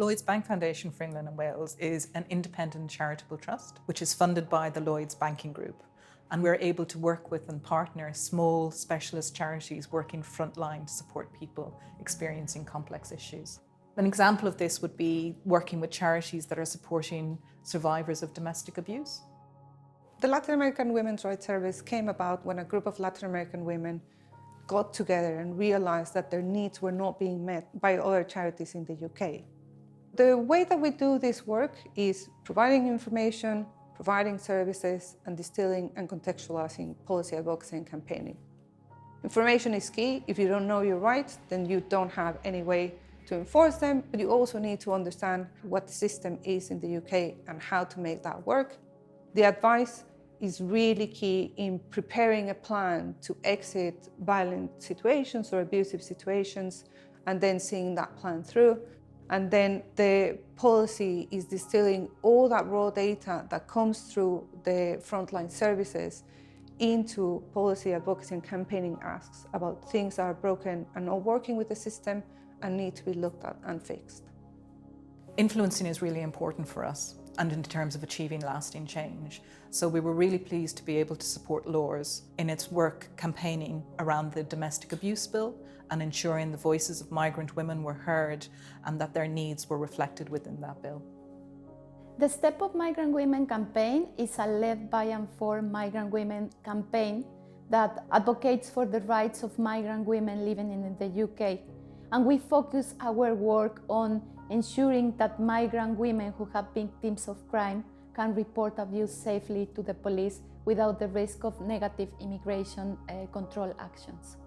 Lloyds Bank Foundation for England and Wales is an independent charitable trust which is funded by the Lloyds Banking Group, and we're able to work with and partner small specialist charities working frontline to support people experiencing complex issues. An example of this would be working with charities that are supporting survivors of domestic abuse. The Latin American Women's Rights Service came about when a group of Latin American women got together and realized that their needs were not being met by other charities in the UK. The way that we do this work is providing information, providing services, and distilling and contextualizing policy advocacy and campaigning. Information is key. If you don't know your rights, then you don't have any way to enforce them, but you also need to understand what the system is in the UK and how to make that work. The advice is really key in preparing a plan to exit violent situations or abusive situations, and then seeing that plan through. And then the policy is distilling all that raw data that comes through the frontline services into policy advocacy and campaigning asks about things that are broken and not working with the system and need to be looked at and fixed. Influencing is really important for us and in terms of achieving lasting change. So we were really pleased to be able to support LAWRS in its work campaigning around the domestic abuse bill and ensuring the voices of migrant women were heard and that their needs were reflected within that bill. The Step Up Migrant Women campaign is a led by and for migrant women campaign that advocates for the rights of migrant women living in the UK. And we focus our work on ensuring that migrant women who have been victims of crime can report abuse safely to the police without the risk of negative immigration control actions.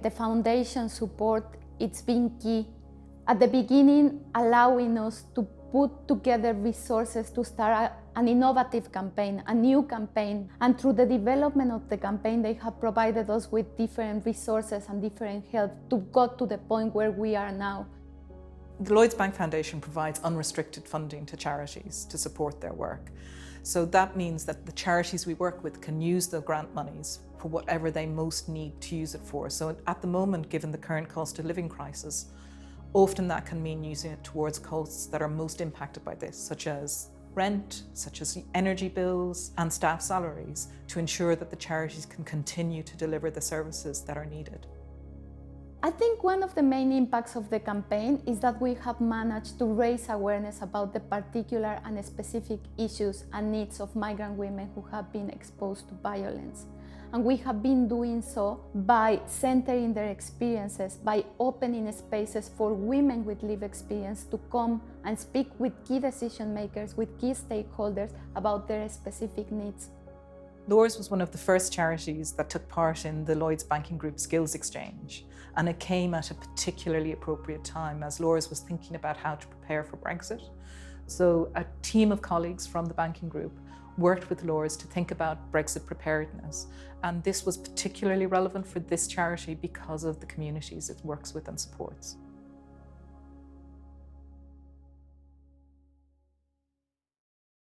The foundation support, it's been key. At the beginning, allowing us to put together resources to start an innovative campaign, a new campaign. And through the development of the campaign, they have provided us with different resources and different help to get to the point where we are now. The Lloyds Bank Foundation provides unrestricted funding to charities to support their work. So that means that the charities we work with can use the grant monies for whatever they most need to use it for. So at the moment, given the current cost of living crisis, often that can mean using it towards costs that are most impacted by this, such as rent, such as energy bills and staff salaries, to ensure that the charities can continue to deliver the services that are needed. I think one of the main impacts of the campaign is that we have managed to raise awareness about the particular and specific issues and needs of migrant women who have been exposed to violence. And we have been doing so by centering their experiences, by opening spaces for women with lived experience to come and speak with key decision makers, with key stakeholders about their specific needs. LAWRS was one of the first charities that took part in the Lloyds Banking Group Skills Exchange, and it came at a particularly appropriate time as LAWRS was thinking about how to prepare for Brexit. So a team of colleagues from the banking group worked with LAWRS to think about Brexit preparedness, and this was particularly relevant for this charity because of the communities it works with and supports.